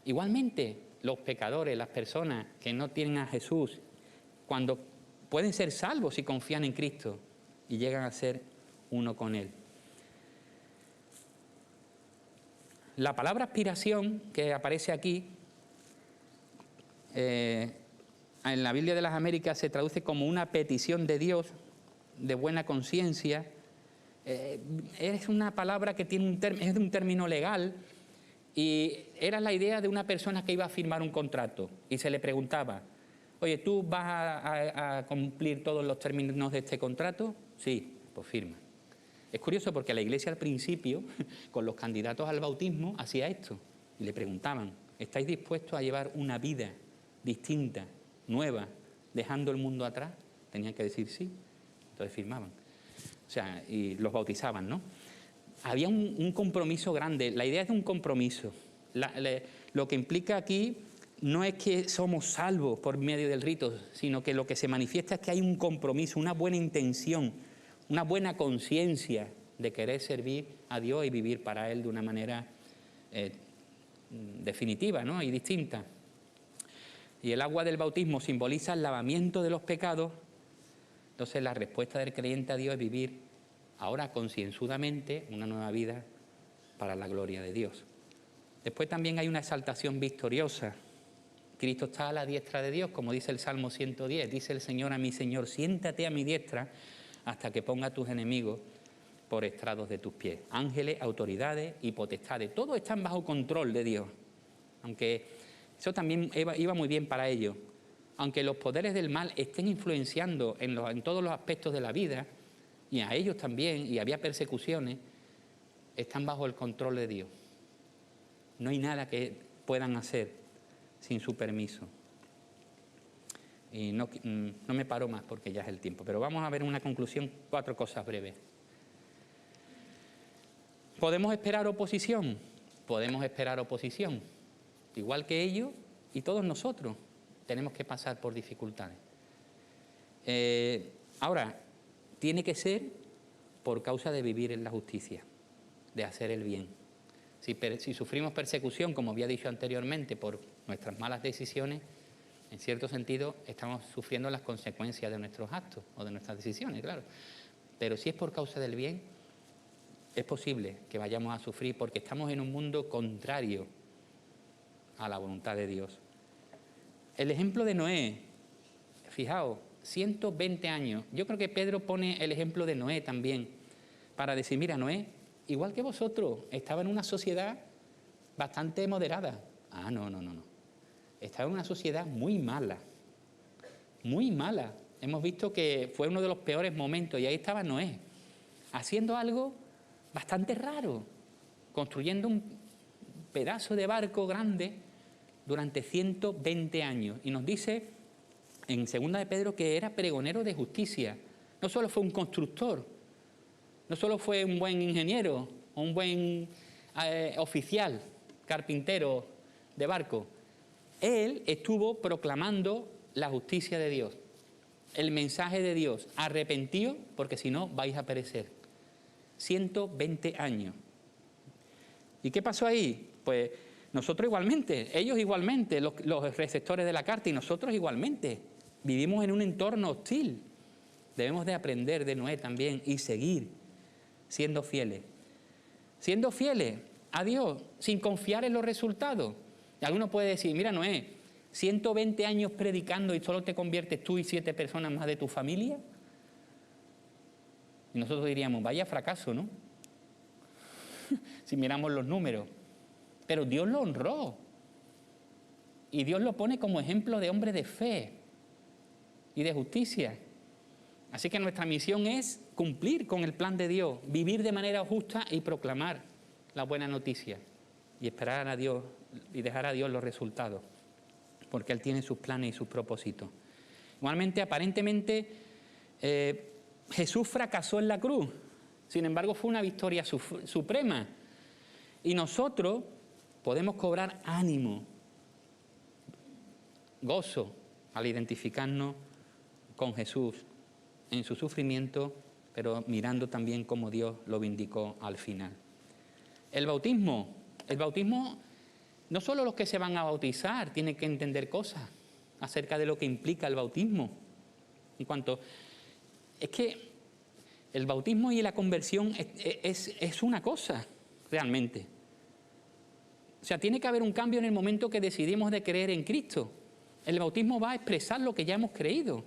Igualmente, los pecadores, las personas que no tienen a Jesús, cuando pueden ser salvos si confían en Cristo y llegan a ser uno con Él. La palabra aspiración que aparece aquí, en la Biblia de las Américas se traduce como una petición de Dios de buena conciencia. Es una palabra que tiene es de un término legal y era la idea de una persona que iba a firmar un contrato y se le preguntaba, oye, ¿tú vas a cumplir todos los términos de este contrato? Sí, pues firma. Es curioso porque la Iglesia al principio, con los candidatos al bautismo, hacía esto y le preguntaban, ¿estáis dispuestos a llevar una vida distinta, nueva, dejando el mundo atrás? Tenían que decir sí, entonces firmaban. O sea, y los bautizaban, ¿no? Había un compromiso grande, la idea es de un compromiso. Lo que implica aquí no es que somos salvos por medio del rito, sino que lo que se manifiesta es que hay un compromiso, una buena intención, una buena conciencia de querer servir a Dios y vivir para Él de una manera definitiva, ¿no? Y distinta. Y el agua del bautismo simboliza el lavamiento de los pecados. Entonces la respuesta del creyente a Dios es vivir ahora concienzudamente una nueva vida para la gloria de Dios. Después también hay una exaltación victoriosa. Cristo está a la diestra de Dios, como dice el Salmo 110. Dice el Señor a mi Señor, siéntate a mi diestra hasta que ponga a tus enemigos por estrados de tus pies. Ángeles, autoridades y potestades, todos están bajo control de Dios. Aunque eso también iba muy bien para ellos. Aunque los poderes del mal estén influenciando en todos los aspectos de la vida, y a ellos también, y había persecuciones, están bajo el control de Dios. No hay nada que puedan hacer sin su permiso. Y no me paro más porque ya es el tiempo, pero vamos a ver una conclusión, 4 cosas breves. ¿Podemos esperar oposición? Podemos esperar oposición, igual que ellos y todos nosotros tenemos que pasar por dificultades. Ahora, tiene que ser por causa de vivir en la justicia, de hacer el bien. Si sufrimos persecución, como había dicho anteriormente, por nuestras malas decisiones, En cierto sentido, estamos sufriendo las consecuencias de nuestros actos o de nuestras decisiones, claro. Pero si es por causa del bien, es posible que vayamos a sufrir porque estamos en un mundo contrario a la voluntad de Dios. El ejemplo de Noé, fijaos, 120 años. Yo creo que Pedro pone el ejemplo de Noé también para decir, mira, Noé, igual que vosotros, estaba en una sociedad bastante moderada. Ah, no. Estaba en una sociedad muy mala, muy mala. Hemos visto que fue uno de los peores momentos y ahí estaba Noé, haciendo algo bastante raro, construyendo un pedazo de barco grande durante 120 años. Y nos dice en 2 de Pedro que era pregonero de justicia. No solo fue un constructor, no solo fue un buen ingeniero o un buen oficial, carpintero de barco. Él estuvo proclamando la justicia de Dios, el mensaje de Dios. Arrepentíos porque si no vais a perecer. 120 años. ¿Y qué pasó ahí? Pues nosotros igualmente, ellos igualmente, los receptores de la carta y nosotros igualmente. Vivimos en un entorno hostil. Debemos de aprender de Noé también y seguir siendo fieles. Siendo fieles a Dios sin confiar en los resultados. Y alguno puede decir, mira Noé, 120 años predicando y solo te conviertes tú y 7 personas más de tu familia. Y nosotros diríamos, vaya fracaso, ¿no? Si miramos los números. Pero Dios lo honró. Y Dios lo pone como ejemplo de hombre de fe y de justicia. Así que nuestra misión es cumplir con el plan de Dios, vivir de manera justa y proclamar la buena noticia. Y esperar a Dios y dejar a Dios los resultados. Porque Él tiene sus planes y sus propósitos. Igualmente, aparentemente, Jesús fracasó en la cruz. Sin embargo, fue una victoria suprema. Y nosotros podemos cobrar ánimo, gozo, al identificarnos con Jesús en su sufrimiento, pero mirando también cómo Dios lo vindicó al final. El bautismo, no solo los que se van a bautizar tienen que entender cosas acerca de lo que implica el bautismo. Es que el bautismo y la conversión es una cosa, realmente. O sea, tiene que haber un cambio en el momento que decidimos de creer en Cristo. El bautismo va a expresar lo que ya hemos creído.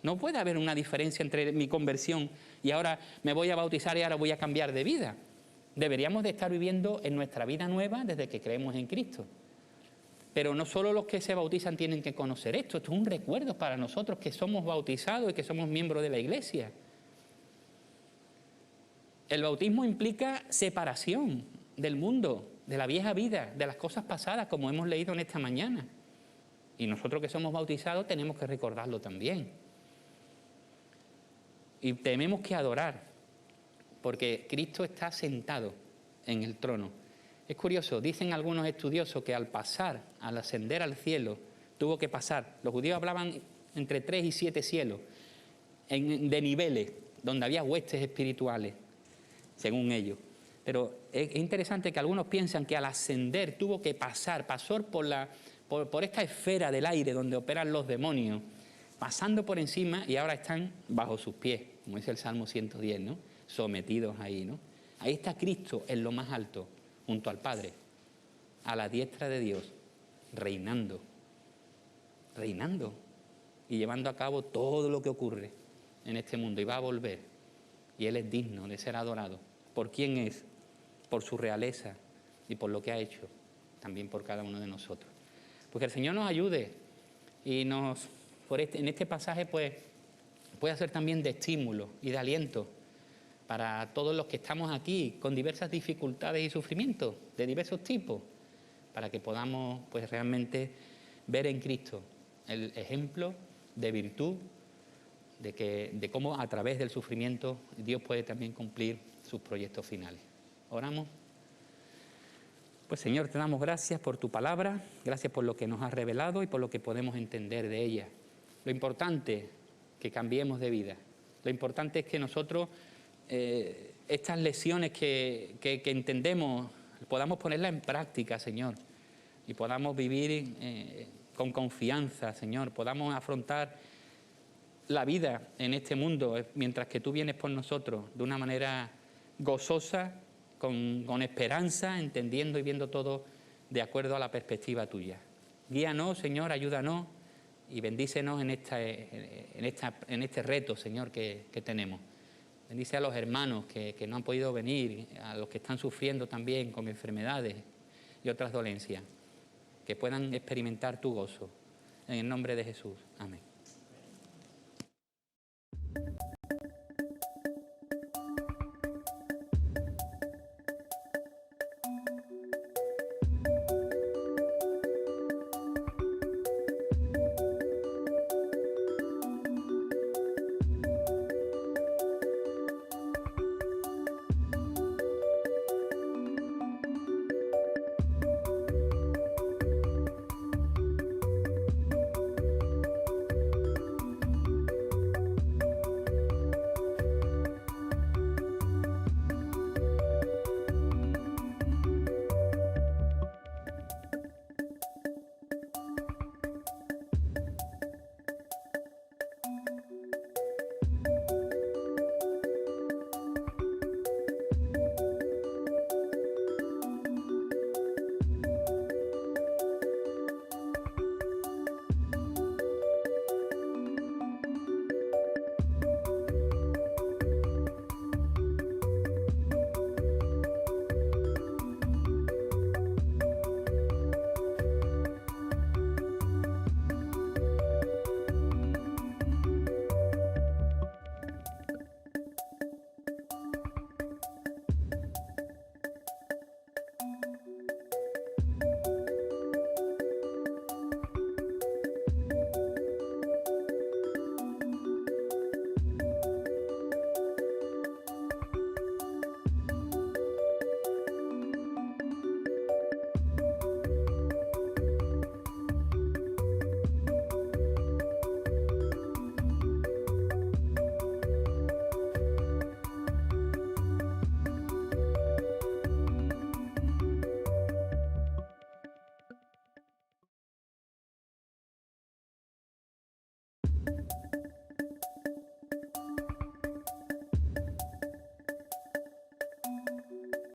No puede haber una diferencia entre mi conversión y ahora me voy a bautizar y ahora voy a cambiar de vida. Deberíamos de estar viviendo en nuestra vida nueva desde que creemos en Cristo. Pero no solo los que se bautizan tienen que conocer esto. Esto es un recuerdo para nosotros que somos bautizados y que somos miembros de la Iglesia. El bautismo implica separación del mundo, de la vieja vida, de las cosas pasadas, como hemos leído en esta mañana. Y nosotros que somos bautizados tenemos que recordarlo también. Y tenemos que adorar, porque Cristo está sentado en el trono. Es curioso, dicen algunos estudiosos que al ascender al cielo, tuvo que pasar. Los judíos hablaban entre 3 y 7 cielos, de niveles, donde había huestes espirituales, según ellos. Pero es interesante que algunos piensan que al ascender tuvo que pasó por esta esfera del aire donde operan los demonios, pasando por encima y ahora están bajo sus pies, como dice el Salmo 110, ¿no? Sometidos ahí, ¿no? Ahí está Cristo en lo más alto, junto al Padre, a la diestra de Dios, reinando y llevando a cabo todo lo que ocurre en este mundo. Y va a volver, y Él es digno de ser adorado. ¿Por quién es? Por su realeza y por lo que ha hecho, también por cada uno de nosotros. Pues que el Señor nos ayude y en este pasaje pues puede ser también de estímulo y de aliento para todos los que estamos aquí con diversas dificultades y sufrimientos de diversos tipos, para que podamos pues realmente ver en Cristo el ejemplo de virtud, de cómo a través del sufrimiento Dios puede también cumplir sus proyectos finales. Oramos. Pues Señor, te damos gracias por tu palabra, gracias por lo que nos has revelado y por lo que podemos entender de ella. Lo importante es que cambiemos de vida. Lo importante es que nosotros estas lecciones que entendemos podamos ponerlas en práctica, Señor, y podamos vivir con confianza, Señor, podamos afrontar la vida en este mundo, mientras que tú vienes por nosotros, de una manera gozosa, con esperanza, entendiendo y viendo todo de acuerdo a la perspectiva tuya. Guíanos, Señor, ayúdanos y bendícenos en este reto, Señor, que tenemos. Bendice a los hermanos que no han podido venir, a los que están sufriendo también con enfermedades y otras dolencias, que puedan experimentar tu gozo. En el nombre de Jesús. Amén.